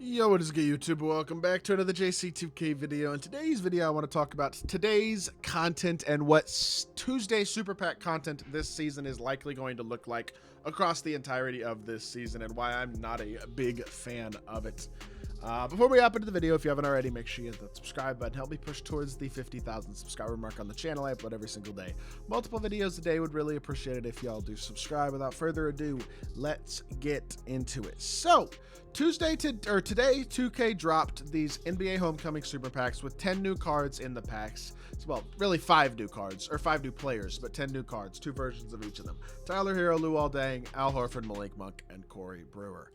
Yo, what is good, YouTube? Welcome back to another JC2K video. In today's video, I want to talk about today's content and what Tuesday Super Pack content this season is likely going to look like across the entirety of this season and why I'm not a big fan of it. Before we hop into the video, if you haven't already, make sure you hit that subscribe button. Help me push towards the 50,000 subscriber mark on the channel. I upload every single day. Multiple videos a day. Would really appreciate it if y'all do subscribe. Without further ado, let's get into it. So, today, 2K dropped these NBA Homecoming Super Packs with 10 new cards in the packs. Well, really 5 new cards, or 5 new players, but 10 new cards, 2 versions of each of them. Tyler Hero, Luol Deng, Al Horford, Malik Monk, and Corey Brewer.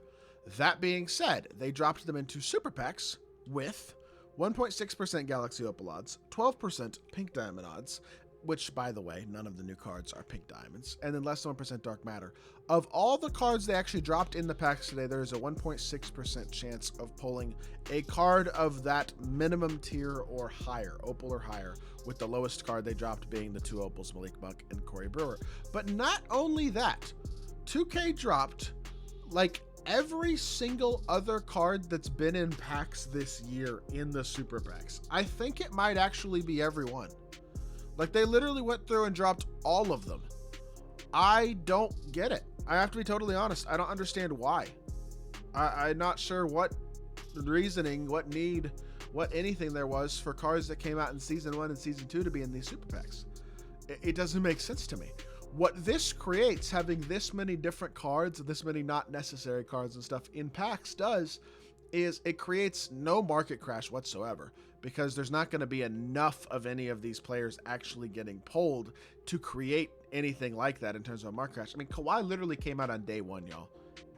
That being said, they dropped them into Super Packs with 1.6% Galaxy Opal odds, 12% Pink Diamond odds, which, by the way, none of the new cards are Pink Diamonds, and then less than 1% Dark Matter. Of all the cards they actually dropped in the packs today, there is a 1.6% chance of pulling a card of that minimum tier or higher, Opal or higher, with the lowest card they dropped being the 2 Opals, Malik Monk and Corey Brewer. But not only that, 2K dropped, like, every single other card that's been in packs this year in the Super Packs. I think it might actually be every one. Like, they literally went through and dropped all of them. I don't get it. I have to be totally honest. I don't understand why. I'm not sure what reasoning, what need, what anything there was for cards that came out in Season 1 and Season 2 to be in these Super Packs. It doesn't make sense to me. What this creates, having this many different cards, this many not necessary cards and stuff in packs does, is it creates no market crash whatsoever, because there's not going to be enough of any of these players actually getting pulled to create anything like that in terms of a market crash. I mean, Kawhi literally came out on day one, y'all.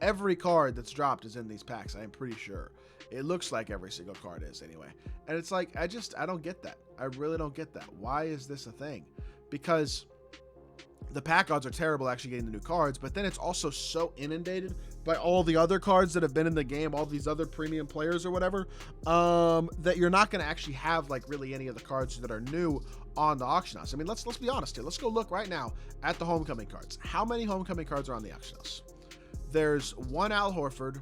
Every card that's dropped is in these packs, I am pretty sure. It looks like every single card is anyway. And it's like, I don't get that. I really don't get that. Why is this a thing? Because the pack odds are terrible actually getting the new cards, but then it's also so inundated by all the other cards that have been in the game, all these other premium players or whatever, that you're not going to actually have like really any of the cards that are new on the auction house. I mean, let's be honest here. Let's go look right now at the Homecoming cards. How many Homecoming cards are on the auction house? There's 1 Al Horford,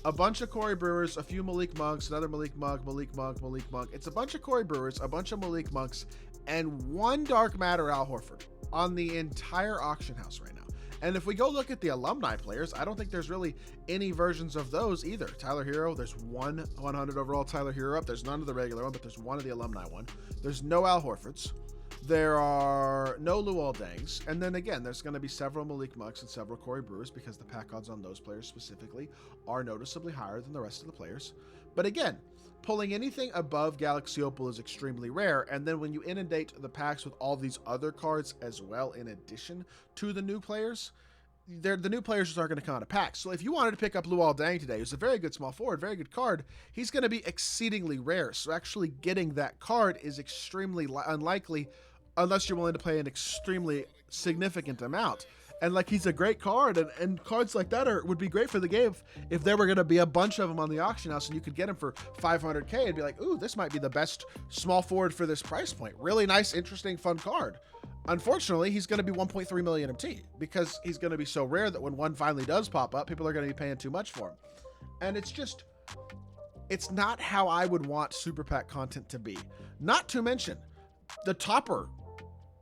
a bunch of Corey Brewers, a few Malik Monks, another Malik Monk, Malik Monk, Malik Monk. It's a bunch of Corey Brewers, a bunch of Malik Monks, and 1 Dark Matter Al Horford on the entire auction house right now. And if we go look at the alumni players, I don't think there's really any versions of those either. Tyler Hero, there's 1 100 overall Tyler Hero up. There's none of the regular one, but there's 1 of the alumni one. There's no Al Horfords. There are no Luol Dengs. And then again, there's going to be several Malik Monks and several Corey Brewers because the pack odds on those players specifically are noticeably higher than the rest of the players. But again, pulling anything above Galaxy Opal is extremely rare, and then when you inundate the packs with all these other cards as well in addition to the new players, the new players just aren't going to come out of packs. So if you wanted to pick up Luol Deng today, who's a very good small forward, very good card, he's going to be exceedingly rare. So actually getting that card is extremely unlikely unless you're willing to pay an extremely significant amount. And like, he's a great card, and cards like that would be great for the game if there were going to be a bunch of them on the auction house and you could get them for 500K and be like, ooh, this might be the best small forward for this price point. Really nice, interesting, fun card. Unfortunately, he's going to be 1.3 million MT because he's going to be so rare that when one finally does pop up, people are going to be paying too much for him. And it's not how I would want Super Pack content to be. Not to mention, the topper,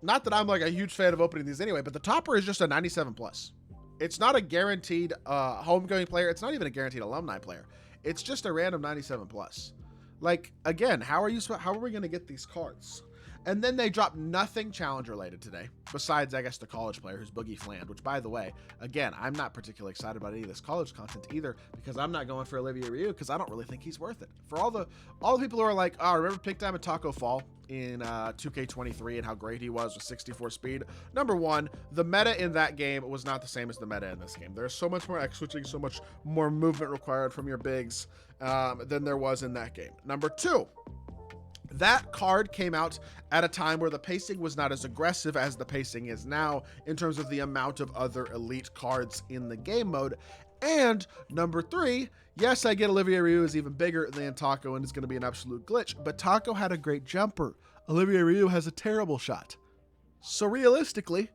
not that I'm like a huge fan of opening these anyway, but the topper is just a 97 plus. It's not a guaranteed homecoming player. It's not even a guaranteed alumni player. It's just a random 97 plus. Like, again, how are we going to get these cards? And then they dropped nothing challenge related today, besides, I guess, the college player who's Boogie Fland, which, by the way, again, I'm not particularly excited about any of this college content either, because I'm not going for Olivier Ryu because I don't really think he's worth it. For all the people who are like, oh, remember Pink Diamond Taco Fall in 2K23 and how great he was with 64 speed? Number one, the meta in that game was not the same as the meta in this game. There's so much more X switching, so much more movement required from your bigs than there was in that game. Number two, that card came out at a time where the pacing was not as aggressive as the pacing is now in terms of the amount of other elite cards in the game mode. And number three, yes, I get Olivier Ryu is even bigger than Taco and is going to be an absolute glitch, but Taco had a great jumper. Olivier Ryu has a terrible shot. So realistically,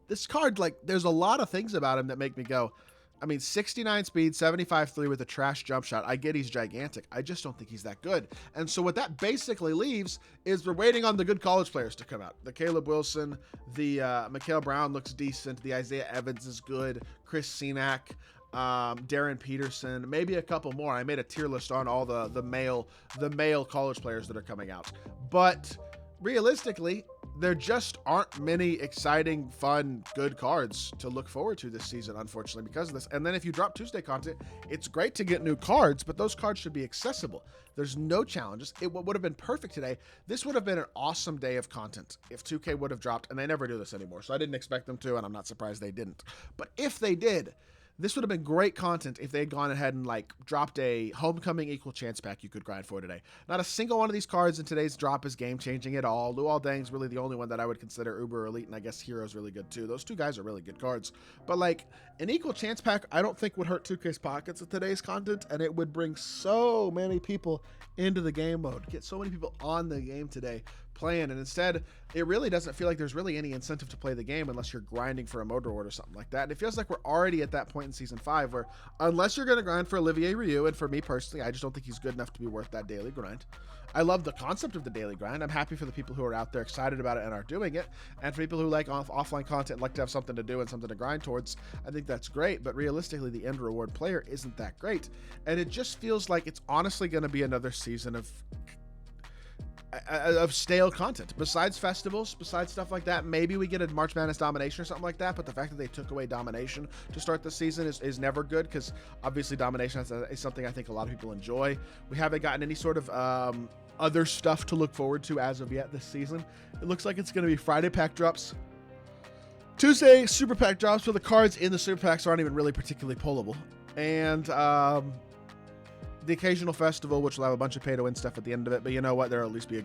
this card, like, there's a lot of things about him that make me go, I mean, 69 speed, 75-3 with a trash jump shot. I get he's gigantic. I just don't think he's that good. And so what that basically leaves is we're waiting on the good college players to come out. The Caleb Wilson, the Mikael Brown looks decent. The Isaiah Evans is good. Chris Senack, Darren Peterson, maybe a couple more. I made a tier list on all the male college players that are coming out. But realistically, there just aren't many exciting, fun, good cards to look forward to this season, unfortunately, because of this. And then if you drop Tuesday content, it's great to get new cards, but those cards should be accessible. There's no challenges. It would have been perfect today. This would have been an awesome day of content if 2K would have dropped, and they never do this anymore, so I didn't expect them to, and I'm not surprised they didn't. But if they did, this would have been great content if they had gone ahead and like dropped a homecoming equal chance pack you could grind for today. Not a single one of these cards in today's drop is game changing at all. Luol Deng's really the only one that I would consider uber elite, and I guess Hero's really good too. Those two guys are really good cards. But like an equal chance pack, I don't think would hurt 2K's pockets with today's content, and it would bring so many people into the game mode, get so many people on the game today playing, and instead it really doesn't feel like there's really any incentive to play the game unless you're grinding for a motor reward or something like that. And it feels like we're already at that point in season 5 where unless you're going to grind for Olivier Ryu, and for me personally, I just don't think he's good enough to be worth that daily grind. I love the concept of the daily grind. I'm happy for the people who are out there excited about it and are doing it, and for people who like offline content, like to have something to do and something to grind towards, I think that's great. But realistically, the end reward player isn't that great, and it just feels like it's honestly going to be another season of stale content. Besides festivals, besides stuff like that, maybe we get a March Madness domination or something like that, but the fact that they took away domination to start the season is never good, because obviously domination is something I think a lot of people enjoy. We haven't gotten any sort of other stuff to look forward to as of yet this season. It looks like it's going to be Friday pack drops, Tuesday super pack drops, where the cards in the super packs aren't even really particularly pullable, and the occasional festival, which will have a bunch of pay-to-win stuff at the end of it. But you know what? There'll at least be a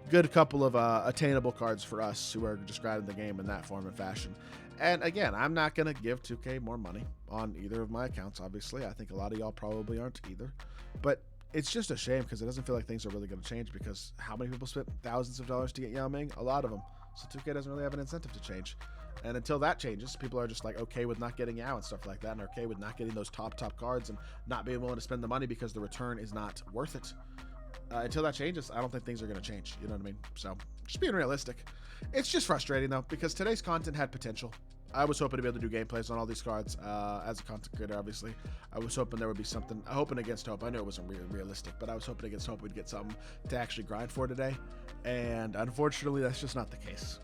good couple of attainable cards for us who are just grinding the game in that form and fashion. And again, I'm not going to give 2K more money on either of my accounts, obviously. I think a lot of y'all probably aren't either. But it's just a shame, because it doesn't feel like things are really going to change, because how many people spent thousands of dollars to get Yao Ming? A lot of them. So 2K doesn't really have an incentive to change. And until that changes, people are just like okay with not getting Yao and stuff like that, and okay with not getting those top cards and not being willing to spend the money because the return is not worth it. Until that changes, I don't think things are going to change. You know what I mean? So just being realistic. It's just frustrating though, because today's content had potential. I was hoping to be able to do gameplays on all these cards as a content creator, obviously. I was hoping there would be something, hoping against hope. I knew it wasn't realistic, but I was hoping against hope we'd get something to actually grind for today. And unfortunately, that's just not the case.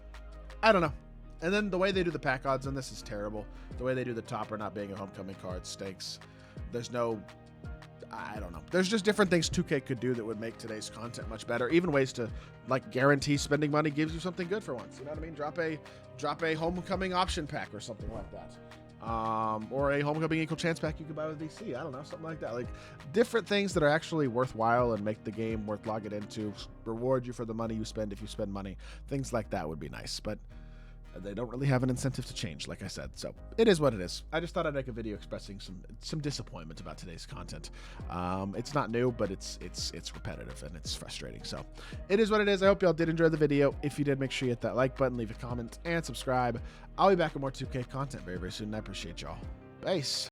I don't know. And then the way they do the pack odds on this is terrible. The way they do the topper not being a homecoming card stinks. There's no, I don't know. There's just different things 2K could do that would make today's content much better. Even ways to like guarantee spending money gives you something good for once. You know what I mean? Drop a homecoming option pack or something like that. Or a homecoming equal chance pack you could buy with DC. I don't know, something like that. Like different things that are actually worthwhile and make the game worth logging into, reward you for the money you spend if you spend money. Things like that would be nice, but they don't really have an incentive to change, like I said. So it is what it is. I just thought I'd make a video expressing some disappointment about today's content. It's not new, but it's repetitive and it's frustrating. So it is what it is. I hope y'all did enjoy the video. If you did, make sure you hit that like button, leave a comment, and subscribe. I'll be back with more 2K content very, very soon. I appreciate y'all. Peace.